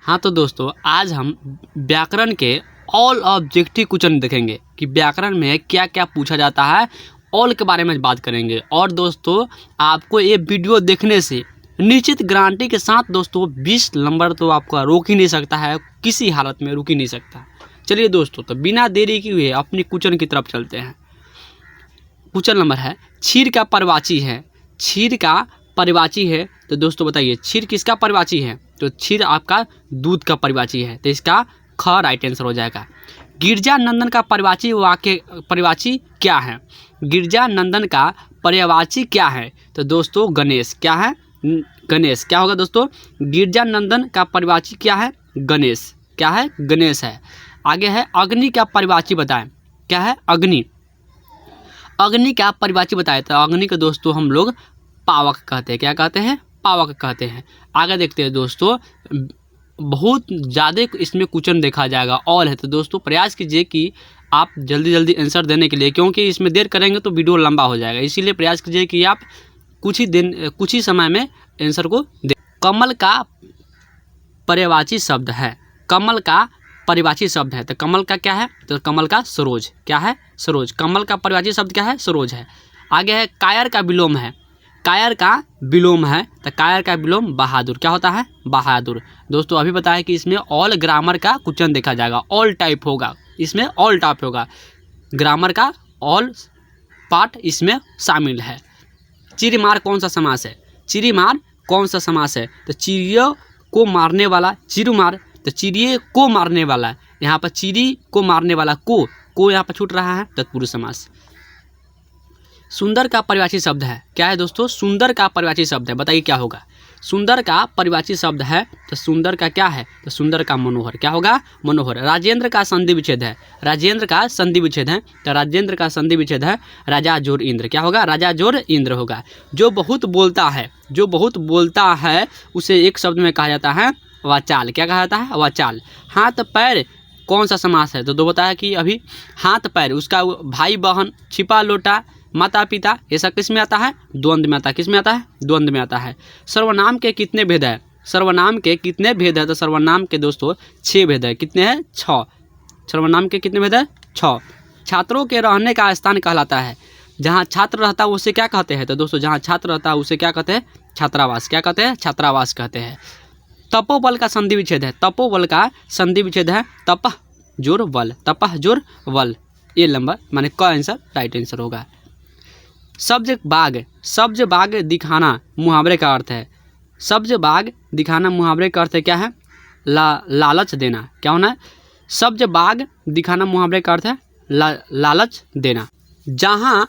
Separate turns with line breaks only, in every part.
हाँ तो दोस्तों, आज हम व्याकरण के ऑल ऑब्जेक्टिव क्वेश्चन देखेंगे कि व्याकरण में क्या क्या पूछा जाता है, ऑल के बारे में बात करेंगे। और दोस्तों, आपको ये वीडियो देखने से निश्चित गारंटी के साथ दोस्तों 20 नंबर तो आपका रोक ही नहीं सकता है, किसी हालत में रुक ही नहीं सकता। चलिए दोस्तों, तो बिना देरी किए हुए अपनी क्वेश्चन की तरफ चलते हैं। क्वेश्चन नंबर है, क्षीर का परिवाची है। क्षीर का परिवाची है तो दोस्तों बताइए, क्षीर किसका परिवाची है? तो क्षीर आपका दूध का परिवाची है, तो इसका ख राइट आंसर हो जाएगा। गिरजानंदन का परिवाची क्या है? गिरजानंदन का पर्यायवाची क्या है? तो दोस्तों गणेश। क्या है? गणेश। क्या होगा दोस्तों? गिरजानंदन का परिवाची क्या है? गणेश। क्या है? गणेश है। आगे है, अग्नि का परिवाची बताएं। क्या है? अग्नि। अग्नि का परिवाची बताए तो अग्नि को दोस्तों हम लोग पावक कहते हैं। क्या कहते हैं? पावक कहते हैं। आगे देखते हैं दोस्तों, बहुत ज़्यादा इसमें क्वेश्चन देखा जाएगा, ऑल है, तो दोस्तों प्रयास कीजिए कि आप जल्दी आंसर देने के लिए, क्योंकि इसमें देर करेंगे तो वीडियो लंबा हो जाएगा, इसीलिए प्रयास कीजिए कि आप कुछ ही समय में आंसर को दे। कमल का पर्यायवाची शब्द है। कमल का परिवाची शब्द है, तो कमल का क्या है? तो कमल का सरोज। क्या है? सरोज। कमल का परिवाची शब्द क्या है? सरोज है। आगे है, कायर का विलोम है। कायर का विलोम है, तो कायर का विलोम बहादुर। क्या होता है? बहादुर। दोस्तों अभी बताया कि इसमें ऑल ग्रामर का क्वेश्चन देखा जाएगा, ऑल टाइप होगा, इसमें ऑल टाइप होगा, ग्रामर का ऑल पार्ट इसमें शामिल है। चिरीमार कौन सा समास है? चिरीमार कौन सा समास है? तो चिड़ियों को मारने वाला चिरुमार, तो चिड़िए को मारने वाला, यहाँ पर चिड़ी को मारने वाला को यहाँ पर छूट रहा है, तत्पुरुष समास। सुंदर का परिवाची शब्द है। क्या है दोस्तों? सुंदर का परिवाची शब्द है, बताइए क्या होगा? सुंदर का परिवाची शब्द है, तो सुंदर का क्या है? तो सुंदर का मनोहर। क्या होगा? मनोहर। राजेंद्र का संधि विच्छेद है। राजेंद्र का संधि विच्छेद है, तो राजेंद्र का संधि विच्छेद है राजा जोर इंद्र। क्या होगा? राजा जोर इंद्र होगा। जो बहुत बोलता है, जो बहुत बोलता है उसे एक शब्द में कहा जाता है वाचाल। क्या कहा जाता है? वाचाल। हाथ पैर कौन सा समास है? तो दो बताया कि अभी हाथ पैर, उसका भाई बहन, छिपा लोटा, माता पिता, ऐसा किस में आता है? द्वंद्व में आता है। किस में आता है? द्वंद्व में आता है। सर्वनाम के कितने भेद है? सर्वनाम के कितने भेद है? तो सर्वनाम के दोस्तों 6 भेद है। कितने हैं? 6। सर्वनाम के कितने भेद है? 6। छात्रों के रहने का स्थान कहलाता है। जहाँ छात्र रहता है उसे क्या कहते हैं? तो दोस्तों जहाँ छात्र रहता है उसे क्या कहते हैं? छात्रावास। क्या कहते हैं? छात्रावास कहते हैं। तपोबल का संधि विच्छेद है। तपोबल का संधि विच्छेद है तपह जोर बल। तपह जोर बल, ये नंबर माने का आंसर राइट आंसर होगा। सब्ज बाग, सब्ज बाग दिखाना मुहावरे का अर्थ है। सब्ज बाग दिखाना मुहावरे का अर्थ है क्या है? लालच देना। क्या होना है? सब्ज बाग दिखाना मुहावरे का अर्थ है लालच देना। जहाँ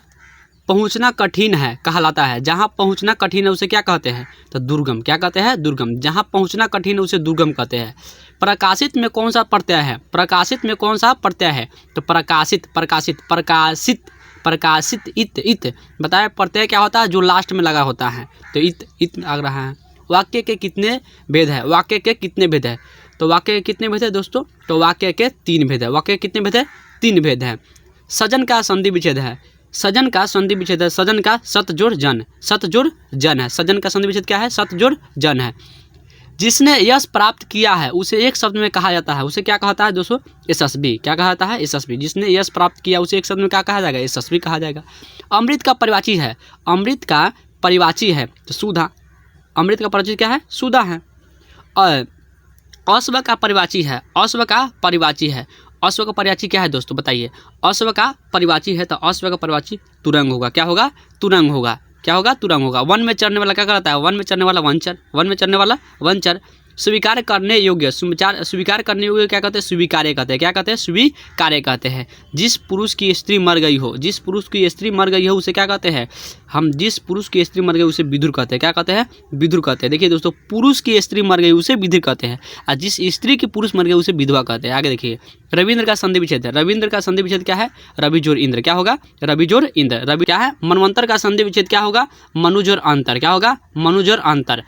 पहुँचना कठिन है कहलाता है। जहाँ पहुँचना कठिन है उसे क्या कहते हैं? तो दुर्गम। क्या कहते हैं? दुर्गम। जहाँ पहुँचना कठिन है उसे दुर्गम कहते हैं। प्रकाशित में कौन सा प्रत्यय है? प्रकाशित में कौन सा प्रत्यय है? तो प्रकाशित, प्रकाशित, प्रकाशित, प्रकाशित, इत बताया प्रत्यय क्या होता है? जो लास्ट में लगा होता है, तो इत आ रहा है। वाक्य के कितने भेद है? वाक्य के कितने भेद है? तो वाक्य के कितने भेद है दोस्तों? तो वाक्य के 3 भेद है। वाक्य के कितने भेद है? 3 भेद है। सजन का संधि विच्छेद है। सजन का संधि विच्छेद है। सजन का सत जोड़ जन, सत जोड़ जन है। सजन का संधि विच्छेद क्या है? सत जोड़ जन है। जिसने यश प्राप्त किया है उसे एक शब्द में कहा जाता है, उसे क्या कहता है दोस्तों? यशस्वी। क्या कहता है? यशस्वी। जिसने यश प्राप्त किया उसे एक शब्द में क्या कहा जाएगा? यशस्वी कहा जाएगा। अमृत का परिवाची है। अमृत का परिवाची है तो सुधा। अमृत का परिवाची क्या है? सुधा है। अश्व का परिवाची है। अश्व का परिवाची है। अश्व का परिवाची क्या है दोस्तों बताइए? अश्व का परिवाची है तो अश्व का परिवाची तुरंग होगा। क्या होगा? तुरंग होगा। क्या होगा? तुरंग होगा। वन में चढ़ने वाला क्या कहलाता है? वन में चढ़ने वाला वनचर। वन में चढ़ने वाला वनचर। स्वीकार करने योग्य, स्वीकार करने योग्य क्या कहते हैं? स्वीकार्य कहते हैं। क्या कहते हैं? स्वीकार्य कहते हैं। जिस पुरुष की स्त्री मर गई हो, जिस पुरुष की स्त्री मर गई हो उसे क्या कहते हैं? हम जिस पुरुष की स्त्री मर गई उसे विधुर कहते हैं। क्या कहते हैं? विधुर कहते हैं। देखिए दोस्तों, पुरुष की स्त्री मर गई उसे विधुर कहते हैं, और जिस स्त्री की पुरुष मर गई उसे विधवा कहते हैं। आगे देखिए, रविंद्र का संधि विच्छेद है। रविंद्र का संधि विच्छेद क्या है? रवि जोर इंद्र। क्या होगा? रवि जोर इंद्र। रवि क्या है? मनवंतर का संधि विच्छेद क्या होगा? मनु जोर अंतर। क्या होगा? मनु जोर अंतर।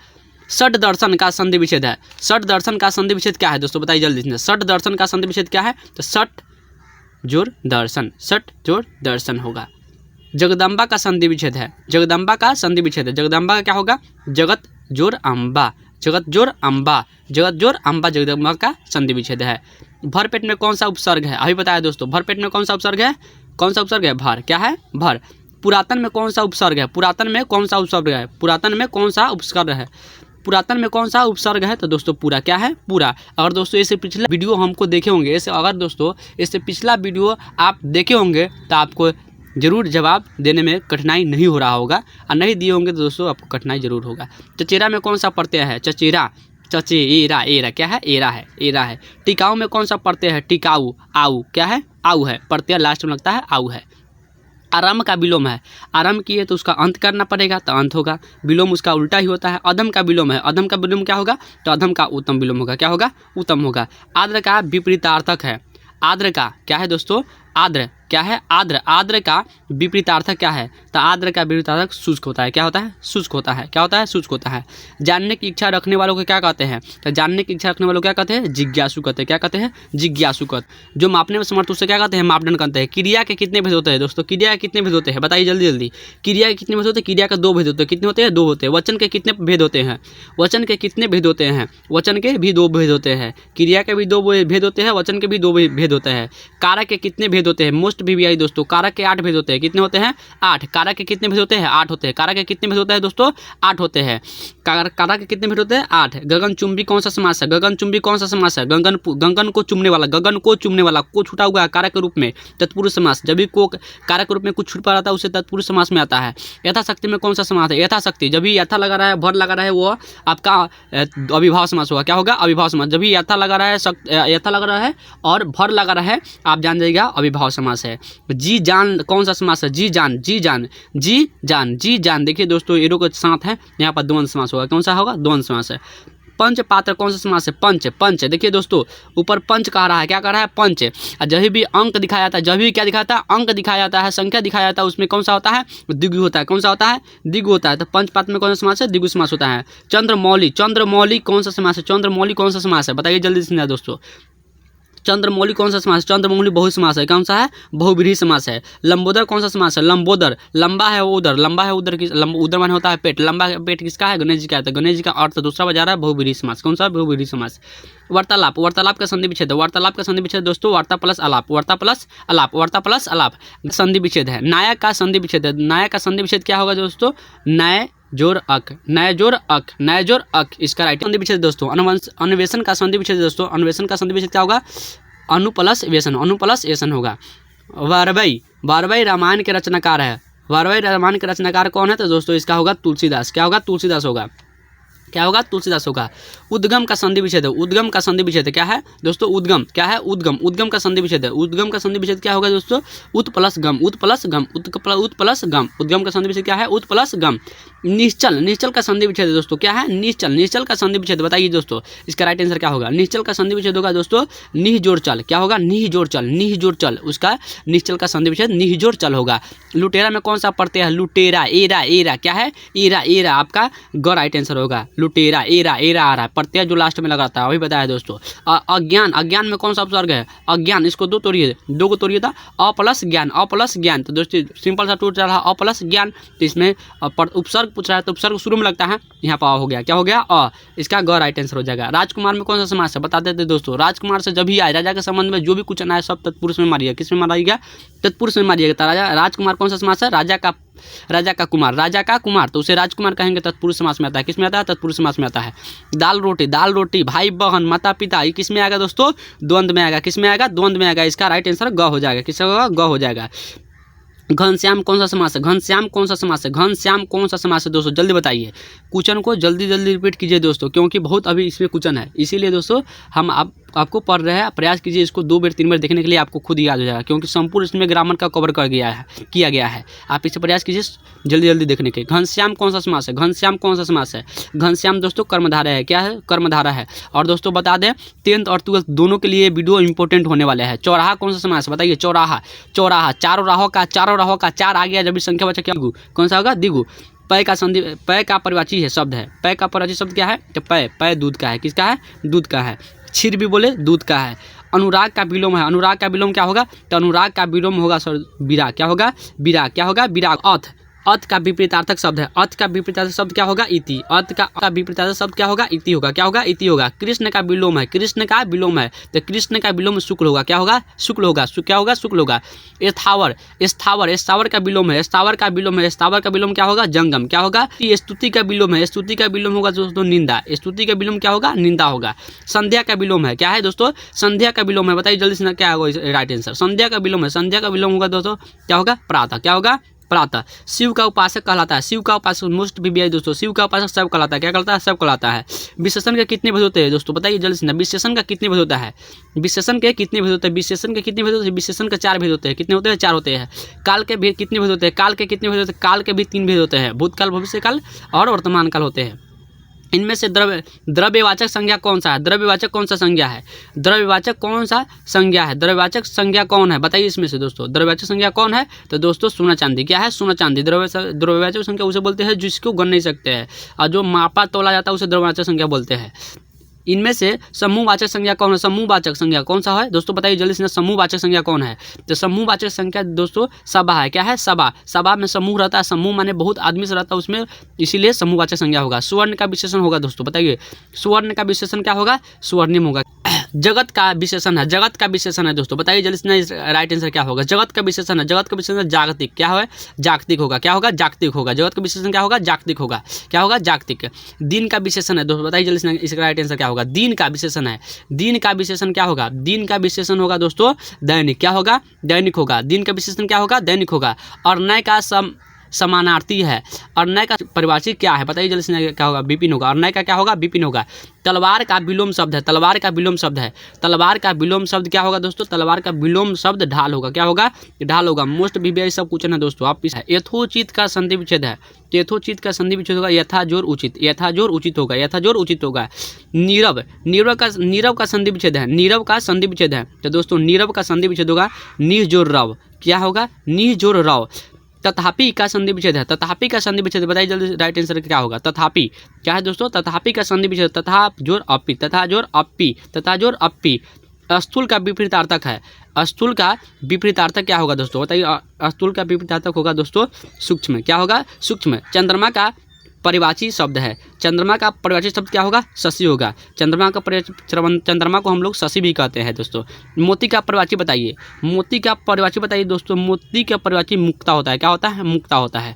षट दर्शन का संधि विच्छेद है। षट दर्शन का संधि विच्छेद क्या है दोस्तों बताइए जल्दी से? षट दर्शन का संधि विच्छेद क्या है? तो षट जोर दर्शन, षट जोर दर्शन होगा। जगदम्बा का संधि विच्छेद है। जगदम्बा का संधि विच्छेद है। जगदम्बा का क्या होगा? जगत जोर अम्बा। जगतजोर अम्बा, जगतजोर अम्बा जगदम्बा का संधि विच्छेद है। भरपेट में कौन सा उपसर्ग है, अभी बताया दोस्तों, भरपेट में कौन सा उपसर्ग है, कौन सा उपसर्ग है, भर, क्या है, भर। पुरातन में कौन सा उपसर्ग है, पुरातन में कौन सा उपसर्ग है, पुरातन में कौन सा उपसर्ग है, पुरातन में कौन सा उपसर्ग है, तो दोस्तों पूरा, क्या है, पूरा। अगर दोस्तों इससे पिछला वीडियो हमको देखे होंगे, अगर दोस्तों इससे पिछला वीडियो आप देखे होंगे तो आपको जरूर जवाब देने में कठिनाई नहीं हो रहा होगा, और नहीं दिए होंगे तो दोस्तों आपको कठिनाई जरूर होगा। चचेरा में कौन सा प्रत्यय है, चचेरा, चचेरा, एरा, क्या है, एरा है, एरा है। टिकाऊ में कौन सा प्रत्यय है, टिकाऊ, आऊ, क्या है, आऊ है, प्रत्यय लास्ट में लगता है, आऊ है। आरंभ का विलोम है, आरंभ किए तो उसका अंत करना पड़ेगा तो अंत होगा, विलोम उसका उल्टा ही होता है। अधम का विलोम है, अधम का विलोम क्या होगा, तो अधम का उत्तम विलोम होगा, क्या होगा, उत्तम होगा। आद्र का विपरीतार्थक है, आद्र का क्या है दोस्तों, आद्र, क्या है, आद्र, आद्र का विपरीतार्थक क्या है, तो आद्र का विपरीतार्थक शुष्क होता है, क्या होता है, शुष्क होता है, क्या होता है, शुष्क होता है। जानने की इच्छा रखने वालों को क्या कहते हैं, तो जानने की इच्छा रखने वालों को क्या कहते हैं, जिज्ञासु कहते हैं, क्या कहते हैं, जिज्ञासु कहते। जो मापने में समर्थ उसे क्या कहते हैं, मापदंड कहते हैं। क्रिया के कितने भेद होते हैं दोस्तों, क्रिया के कितने भेद होते हैं, बताइए जल्दी जल्दी। क्रिया के कितने भेद होते हैं, क्रिया का 2 भेद होते हैं, कितने होते हैं, 2 होते हैं। वचन के कितने भेद होते हैं, वचन के कितने भेद होते हैं, वचन के भी 2 भेद होते हैं। क्रिया के भी 2 भेद होते हैं, वचन के भी 2 भेद होते हैं। कारक के कितने भेद होते हैं, मोस्ट वीवीआई दोस्तों, कारक के 8 भेद होते हैं, कितने होते हैं, 8। कारक के कितने भेद होते हैं, 8 होते हैं। कारक के कितने भेद होते हैं दोस्तों, 8 होते हैं। कारक के कितने भेद होते हैं, 8। गगनचुंबी कौन सा समास है, गगनचुंबी कौन सा समास है, गगन को चुमने वाला, गगन को चुमने वाला, को छूटा हुआ है कारक के रूप में, तत्पुरुष समास। जब भी को कारक के रूप में कुछ छूट पा रहा है उसे तत्पुरुष समास में आता है। यथाशक्ति में कौन सा समास है, यथाशक्ति, जब भी यथा लगा रहा है, भर लगा रहा है, वो आपका अविभाव समास होगा, क्या होगा, अविभाव समास। जब भी यथा लगा रहा है, यथा लगा रहा है और भर लगा रहा है, आप जान जाइएगा अविभाव समास है। जी जान कौन सा समास है, जी जान, जी जान, जी जान, जी जान। देखिए दोस्तों एरो के साथ है, यहाँ पर द्वंद्व समास होगा, कौन सा होगा, द्वंद्व समास है। पंच पात्र कौन सा समास है, पंच, पंच। देखिए दोस्तों ऊपर पंच कह रहा है, क्या कह रहा है, पंच। और जब भी अंक दिखाया जाता है, जब भी क्या दिखाता है, अंक दिखाया जाता है, संख्या दिखाया जाता है, उसमें कौन सा होता है, द्विगु होता है, कौन सा होता है, द्विगु होता है। तो पंच पात्र में कौन सा समास है, द्विगु समास होता है। चंद्रमौली, चंद्रमौली कौन सा समास है, चंद्रमौली कौन सा समास है, बताइए जल्दी से दोस्तों। चंद्रमौली कौन सा समास है, चंद्रमौली बहु समास है, कौन सा है, बहुव्रीहि समास है। लंबोदर कौन सा समास है, लंबोदर, लंबा है वो उदर, लंबा है उदर, उदर माने होता है पेट, लंबा पेट किसका है, गणेश जी का है। तो गणेश जी का अर्थ दूसरा बजा रहा है बहुव्रीहि समास, कौन सा, बहुव्रीहि समास। वार्तालाप, वार्तालाप का संधि विच्छेद, वार्तालाप का संधि विच्छेद दोस्तों, वार्ता प्लस आलाप, वार्ता प्लस आलाप, वार्ता प्लस आलाप संधि विच्छेद है। नायक का संधि विच्छेद है, नायक का संधि विच्छेद क्या होगा दोस्तों, नय जोर अक, नय जोर अक, नय जोर अक, इसका राइट संधि विच्छेद दोस्तों। अन्वेषण का संधि विच्छेद दोस्तों, अन्वेषण का संधि विच्छेद क्या होगा, अनु प्लस व्यसन, अनु प्लस व्यसन होगा। वारवई, वारवई रामायण के रचनाकार है, वारवई रामायण के रचनाकार कौन है, तो दोस्तों इसका होगा तुलसीदास, क्या होगा, तुलसीदास होगा, क्या होगा, तुलसीदास होगा। उद्गम का संधि विच्छेद है, उद्गम का संधि विच्छेद क्या है दोस्तों, उद्गम, क्या है, उद्गम, उद्गम का संधि विच्छेद है। उद्गम का संधि विच्छेद क्या होगा दोस्तों, उत प्लस गम, उत प्लस गम, उत प्लस गम। उद्गम का संधि विच्छेद क्या है, उत प्लस गम। निश्चल, निश्चल का संधि विच्छेद दोस्तों क्या है, निश्चल, निश्चल का संधि विच्छेद बताइए दोस्तों, इसका राइट आंसर क्या होगा, निश्चल का संधि विच्छेद होगा दोस्तों निह जोड़ चल, क्या होगा, निह जोड़ चल, निह जोड़ चल, उसका निश्चल का संधि विच्छेद निह जोड़ चल होगा। लुटेरा में कौन सा प्रत्यय है, लुटेरा, एरा, एरा, क्या है, एरा, एरा आपका ग राइट आंसर होगा। लुटेरा, एरा, एरा आ रहा है, प्रत्यय जो लास्ट में लगाता है, अभी बताया दोस्तों। अज्ञान, अज्ञान में कौन सा उपसर्ग है, अज्ञान, इसको 2 तोड़िए, 2 को तोड़िए था, अ प्लस ज्ञान, अ प्लस ज्ञान। तो दोस्तों सिंपल सा टूट रहा है, अ प्लस ज्ञान, तो इसमें उपसर्ग पूछ रहा है तो उपसर्ग शुरू में लगता है, यहाँ पर हो गया, क्या हो गया, अ, इसका ग राइट आंसर हो जाएगा। राजकुमार में कौन सा समास है, बता देते दोस्तों। राजकुमार से जब भी आए, राजा के संबंध में जो भी कुछ आना है सब तत्पुरुष में मारिएगा, किस में मारिएगा, तत्पुरुष में मारिएगा। तो राजा, राजकुमार कौन सा समास है, राजा का, राजा का कुमार, राजा का कुमार, तो उसे राजकुमार कहेंगे, तत्पुरुष समास में आता है, किस में आता है, तत्पुरुष समास में आता है। दाल रोटी, दाल रोटी, भाई बहन, माता पिता, ये किस में आएगा दोस्तों, द्वंद्व में आएगा, किस में आएगा, द्वंद्व में आएगा, इसका राइट आंसर ग हो जाएगा, किस होगा, ग हो जाएगा। घनश्याम कौन सा समास है, घनश्याम कौन सा समास है, घनश्याम कौन सा समास है दोस्तों, जल्दी बताइए। क्वेश्चन को जल्दी जल्दी रिपीट कीजिए दोस्तों, क्योंकि बहुत अभी इसमें क्वेश्चन है, इसीलिए दोस्तों हम आपको पढ़ रहे हैं, प्रयास कीजिए इसको 2 बार 3 बार देखने के लिए, आपको खुद याद हो जाएगा, क्योंकि संपूर्ण इसमें ग्रामर का कवर किया गया है। आप इसे प्रयास कीजिए जल्दी जल्दी देखने के। घनश्याम कौन सा समास है, घनश्याम कौन सा समास है, घनश्याम दोस्तों कर्मधारय है, क्या है, कर्मधारय है। और दोस्तों बता दें 10th और 12th दोनों के लिए वीडियो इंपॉर्टेंट होने वाले हैं। चौराहा कौन सा समास है, बताइए। चौराहा, चौराहा, चारों राहों का, चार आ गया, जब भी संख्या बचा क्या, कौन सा होगा, द्विगु। पय का संधि, पय का परिवाची है शब्द है, पय का परिवाची शब्द क्या है, तो पय, पय दूध का है, किसका है, दूध का है। क्षीर भी बोले दूध का है। अनुराग का विलोम है, अनुराग का विलोम क्या होगा, तो अनुराग का विलोम होगा सर विराग, क्या होगा, विराग, क्या होगा, विराग। अथ, अत का विपरीतार्थक शब्द है। अत का विपरीतार्थक शब्द क्या होगा? इति। अत का विपरीतार्थक शब्द क्या होगा? इति होगा। क्या होगा? इति होगा। कृष्ण का विलोम है, कृष्ण का विलोम है, तो कृष्ण का विलोम शुक्ल होगा। क्या होगा? शुक्ल होगा। क्या होगा? शुक्ल होगा। स्थावर, स्थावर, स्थावर का विलोम है, स्थावर का विलोम है, स्थावर का विलोम क्या होगा? जंगम। क्या होगा? स्तुति का विलोम है, स्तुति का विलोम होगा दोस्तों निंदा। स्तुति का विलोम क्या होगा? निंदा होगा। संध्या का विलोम है, क्या है दोस्तों? संध्या का विलोम है। बताइए जल्दी से क्या होगा राइट आंसर? संध्या का विलोम है, संध्या का विलोम होगा दोस्तों क्या होगा? प्रातः। क्या होगा? प्रातः। शिव का उपासक कहलाता है, शिव का उपासक मोस्ट भी दोस्तों, शिव का उपासक सब कहलाता है। क्या कहलाता है? सब कहलाता है। विशेषण के कितने भेद होते हैं दोस्तों? बताइए जल्दी से ना, विशेषण का कितने भेद होता है? विशेषण के कितने भेद होते हैं? विशेषण के कितने भेद होते हैं? विशेषण के 4 भेद होते हैं। कितने होते हैं? 4 होते हैं। काल के भेद कितने भेद होते हैं? काल के कितने भेद होते हैं? काल के भी 3 भेद होते हैं, भूतकाल, भविष्यकाल और वर्तमान काल होते हैं। इनमें से द्रव्यवाचक संज्ञा कौन सा है? द्रव्यवाचक कौन सा संज्ञा है? द्रव्यवाचक कौन सा संज्ञा है? द्रव्यवाचक संज्ञा कौन है? बताइए इसमें से दोस्तों, द्रव्यवाचक संज्ञा कौन है? तो दोस्तों सोना चांदी। क्या है? सोना चांदी। द्रव्यवाचक संज्ञा उसे बोलते हैं जिसको गन नहीं सकते हैं, और जो मापा तोला जाता है उसे द्रव्यवाचक संज्ञा बोलते हैं। इनमें से समूहवाचक संज्ञा कौन है? समूहवाचक संज्ञा कौन सा है दोस्तों? बताइए जल्दी से, समूहवाचक संज्ञा कौन है? तो समूहवाचक संज्ञा दोस्तों सभा है। क्या है? सभा। सभा में समूह रहता है, समूह माने बहुत आदमी से रहता है उसमें, इसीलिए समूहवाचक संज्ञा होगा। सुवर्ण का विशेषण होगा दोस्तों, बताइए सुवर्ण का विशेषण क्या होगा? स्वर्णिम होगा। जगत का विशेषण है, जगत का विशेषण है दोस्तों, बताइए जल्दी से राइट आंसर क्या होगा? जगत का विशेषण है, जगत का विशेषण जागतिक। क्या है? जागतिक होगा। क्या होगा? जागतिक होगा। जगत का विशेषण क्या होगा? जागतिक होगा। क्या होगा? जागतिक। दिन का विशेषण है दोस्तों, बताइए जल्दी से इसका राइट आंसर क्या होगा? दिन का विशेषण है, दिन का विशेषण क्या होगा? दिन का विशेषण होगा दोस्तों दैनिक। क्या होगा? दैनिक होगा। दिन का विशेषण क्या होगा? दैनिक होगा। और नय का समानार्थी है, और नय का परिभाषित क्या है? बताइए जल्दी से क्या होगा? विपिन होगा। और नय का क्या होगा? विपिन होगा। तलवार का विलोम शब्द है, तलवार का विलोम शब्द है, तलवार का विलोम शब्द क्या होगा दोस्तों? तलवार का विलोम शब्द ढाल होगा। क्या होगा? ढाल होगा। मोस्ट भी सब क्वेश्चन है दोस्तों। आप यथोचित का संधि विच्छेद है, तो यथोचित का संधि विच्छेद होगा यथा जोर उचित। यथा जोर उचित होगा, यथा जोर उचित होगा। नीरव, नीरव का संधि विच्छेद है, नीरव का संधि विच्छेद है, तो दोस्तों नीरव का संधि विच्छेद होगा निह जोर रव। क्या होगा? निह जोर रव। तथापि का संधि विच्छेद है, तथापि का संधि विच्छेद बताइए जल्दी राइट आंसर क्या होगा? तथापि। क्या है दोस्तों? तथापि का संधि विच्छेद, तथा जोर अपि, तथा जोर अपि, तथा जोर अपि। स्थूल का विपरीतार्थक है, स्थूल का विपरीतार्थक क्या होगा दोस्तों? बताइए स्थूल का विपरीतार्थक होगा दोस्तों सूक्ष्म। क्या होगा? सूक्ष्म। चंद्रमा का परिवाची शब्द है, चंद्रमा का परिवाची शब्द क्या होगा? शशि होगा। चंद्रमा को हम लोग शशि भी कहते हैं दोस्तों। मोती का परिवाची बताइए, मोती का परिवाची बताइए दोस्तों। मोती का परिवाची मुक्ता होता है। क्या होता है? मुक्ता होता है।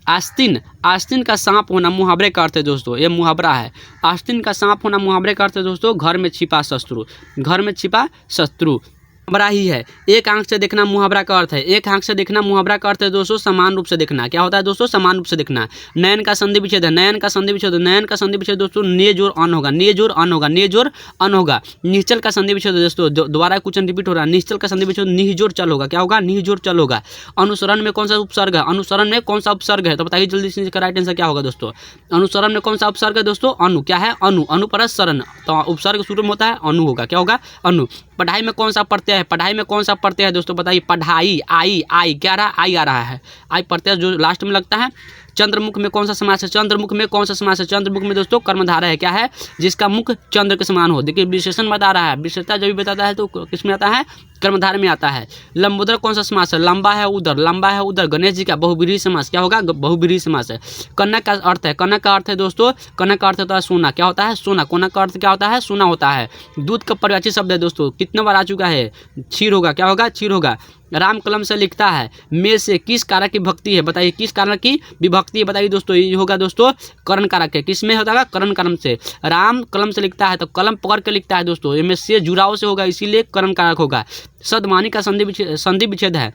आस्तीन, आस्तीन का सांप होना मुहावरे का अर्थ है दोस्तों, ये मुहावरा है। आस्तीन का सांप होना मुहावरे का अर्थ है दोस्तों घर में छिपा शत्रु, घर में छिपा शत्रु मुहावरा ही है। एक आंख से देखना मुहावरा का अर्थ है, एक आंख से देखना मुहावरा का अर्थ है दोस्तों समान रूप से देखना। क्या होता है दोस्तों? समान रूप से देखना। नयन का संधि विच्छेद है, नयन का संधि विच्छेद, नयन का संधि विच्छेद दोस्तों ने जोर अन होगा, ने जोर अन होगा, ने जोर अन होगा। निश्चल का संधि विच्छेद दोस्तों, दोबारा क्वेश्चन रिपीट हो रहा है। निश्चल का संधि विच्छेद निह जोर चल होगा। क्या होगा? निह जोर चल होगा। अनुसरण में कौन सा उपसर्ग है? अनुसरण में कौन सा उपसर्ग है? तो बताइए जल्दी से इसका राइट आंसर क्या होगा दोस्तों? अनुसरण में कौन सा उपसर्ग है दोस्तों? अनु। क्या है? अनु। अनु परस शरण, तो उपसर्ग शुरू में होता है अनु होगा। क्या होगा? अनु। पढ़ाई में कौन सा प्रत्यय है? पढ़ाई में कौन सा प्रत्यय है दोस्तों? बताइए। पढ़ाई, आई, आई क्या रहा? आई आ रहा है, आई प्रत्यय जो लास्ट में लगता है। चंद्रमुख में कौन सा समास है? चंद्रमुख में कौन सा समास है? चंद्रमुख में दोस्तों कर्मधारय है। क्या है? जिसका मुख चंद्र के समान हो। देखिए विशेषण बता रहा है, विशेषता जब भी बताता है तो किस में आता है? कर्मधारय में आता है। लंबोदर कौन सा समास है? लंबा है उधर, लंबा है उधर। गणेश जी का बहुब्रीहि समास। क्या होगा? बहुब्रीहि समास है। कनक का अर्थ है, कनक का अर्थ है दोस्तों, कनक का अर्थ होता है सोना। क्या होता है? सोना। कनक का अर्थ क्या होता है? सोना होता है। दूध का परिवाची शब्द है दोस्तों, कितने बार आ चुका है? क्षीर होगा। क्या होगा? क्षीर होगा। राम कलम से लिखता है, में से किस कारक की भक्ति है? बताइए किस कारक की विभक्ति है? बताइए दोस्तों, ये होगा दोस्तों करण कारक है। किस में होता है? करण कारक से। राम कलम से लिखता है तो कलम पकड़ के लिखता है दोस्तों, इनमें से जुड़ाव से होगा, इसीलिए करण कारक होगा। सदवानी का संधि विच्छेद है,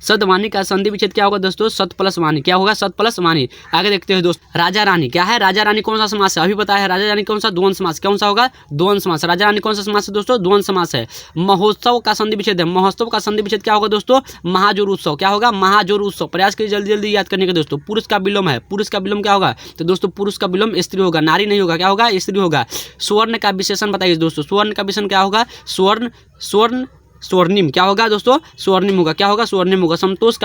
सदवानी का संधि विच्छेद क्या होगा दोस्तों? सत प्लस वाणी। क्या होगा? सत प्लस वाणी। आगे देखते हैं दोस्तों, राजा रानी। क्या है? राजा रानी कौन सा समास है? अभी बताया है। राजा रानी कौन सा? द्वंद्व समास। कौन सा होगा? द्वंद्व समास। राजा रानी कौन सा समास है दोस्तों? द्वंद्व समास है। महोत्सव का संधि विच्छेद है, महोत्सव का संधि विच्छेद क्या होगा दोस्तों? महाजोर उत्सव। क्या होगा? महाजोर उत्सव। प्रयास करिए जल्दी जल्दी याद करने का दोस्तों। पुरुष का विलोम है, पुरुष का विलोम क्या होगा? तो दोस्तों पुरुष का विलोम स्त्री होगा, नारी नहीं होगा। क्या होगा? स्त्री होगा। स्वर्ण का विशेषण बताइए दोस्तों, स्वर्ण का विशेषण क्या होगा? स्वर्ण, स्वर्ण स्वर्णिम, क्या होगा दोस्तों, स्वर्णिम होगा, क्या होगा, स्वर्णिम होगा। संतोष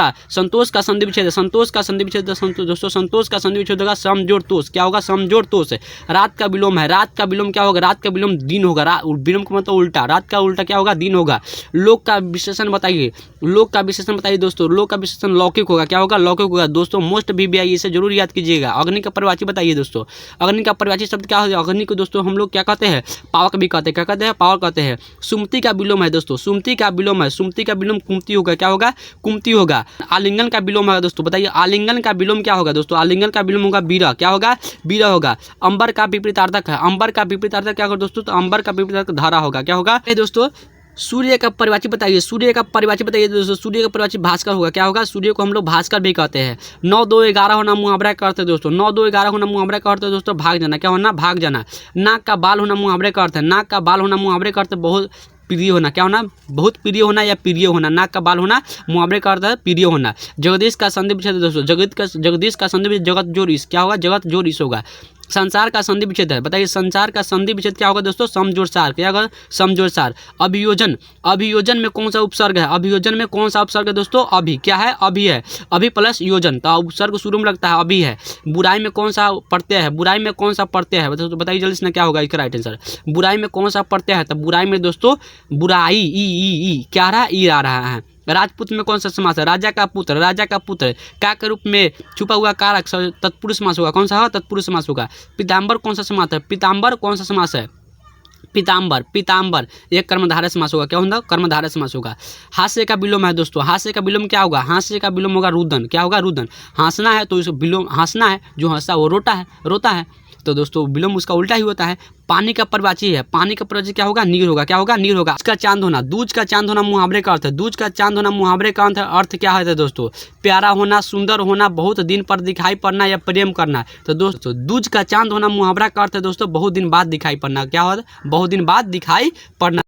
का संधि विच्छेद, संतोष का संधि विच्छेद दोस्तों, संतोष का संधि विच्छेद होगा समजोड़ तोष, क्या होगा, समजोड़ तोष। रात का विलोम है, रात का विलोम क्या होगा, रात का विलोम दिन होगा, विलोम का मतलब उल्टा, रात का उल्टा क्या होगा, दिन होगा। लोक का विशेषण बताइए, लोक का विशेषण बताइए दोस्तों, लोक का विशेषण लौकिक होगा, क्या होगा, लौकिक होगा दोस्तों। मोस्ट VVI इसे जरूर याद कीजिएगा। अग्नि का परिवाची बताइए दोस्तों, अग्नि का परिवाची शब्द क्या होगा, अग्नि को दोस्तों हम लोग क्या कहते हैं, पावक भी कहते हैं, क्या कहते हैं, पावक कहते हैं। सुमति का विलोम है दोस्तों, सुमति का विलोम है, सुमति का विलोम कुमति होगा, क्या होगा, कुमति होगा। आलिंगन का विलोम है दोस्तों, बताइए आलिंगन का विलोम क्या होगा दोस्तों, आलिंगन का विलोम होगा बीरा, क्या होगा, बीरा होगा। अंबर का विपरीतार्थक है, अंबर का विपरीतार्थक क्या होगा दोस्तों, तो अंबर का विपरीतार्थक धारा होगा, क्या होगा दोस्तों। सूर्य का परिवाची बताइए, सूर्य का परिवाची बताइए दोस्तों, सूर्य का परिवाची भास्कर होगा, क्या होगा, सूर्य को हम लोग भास्कर भी कहते हैं। 9 2 11 होना मुहावरा करते हैं दोस्तों, 9 2 11 होना मुहावरा करते हैं दोस्तों, भाग जाना, क्या होना, भाग जाना। नाक का बाल होना मुहावरे करते हैं, नाक का बाल होना मुहावरे करते हैं, बहुत प्रिय होना, क्या होना, बहुत प्रिय होना या प्रिय होना। नाक का बाल होना मुहावरे का अर्थ है प्रिय होना। जगदीश का संधि विच्छेद दोस्तों, जगदीश का संधि विच्छेद जगत जोरिस, क्या होगा, जगत जोरिस होगा। संसार का संधि विच्छेद है, बताइए संसार का संधि विच्छेद क्या होगा दोस्तों, समजोड़ सार, क्या होगा, समजोड़ सार। अभियोजन, अभियोजन में कौन सा उपसर्ग है, अभियोजन में कौन सा उपसर्ग है दोस्तों, अभि, क्या है, अभि है, अभि प्लस योजन, तो उपसर्ग शुरू में लगता है, अभि है। बुराई में कौन सा प्रत्यय है, बुराई में कौन सा प्रत्यय है, बताइए जल्दी से, क्या होगा इसका राइट आंसर। बुराई में कौन सा प्रत्यय है, तो बुराई में दोस्तों बुराई, ई क्या रहा, ई आ रहा है। राजपुत्र में कौन सा समास है, राजा का पुत्र, राजा का पुत्र। का के रूप में छुपा हुआ कारक तत्पुरुष समास होगा, कौन सा है, तत्पुरुष समास होगा। पीताम्बर कौन सा समास है, पीताम्बर कौन सा समास है, पीताम्बर, पीताम्बर एक कर्मधारय समास होगा, क्या होगा, कर्मधारय समास होगा। हास्य का विलोम है दोस्तों, हास्य का विलोम क्या होगा, हास्य का विलोम होगा रुदन, क्या होगा, रुदन। हंसना है तो इसको विलोम, हंसना है, जो हंसता वो रोता है, रोता है, तो दोस्तों विलोम उसका उल्टा ही होता है। पानी का परिवाची है, पानी का परिवाची क्या होगा, नीर होगा, क्या होगा, नीर होगा। दूज का चांद होना, दूज का चांद होना मुहावरे का अर्थ है, दूज का चांद होना मुहावरे का अर्थ क्या है दोस्तों, प्यारा होना, सुंदर होना, बहुत दिन पर दिखाई पड़ना या प्रेम करना। तो दोस्तों दूज का चांद होना मुहावरा का अर्थ है दोस्तों बहुत दिन बाद दिखाई पड़ना, क्या होता है, बहुत दिन बाद दिखाई पड़ना।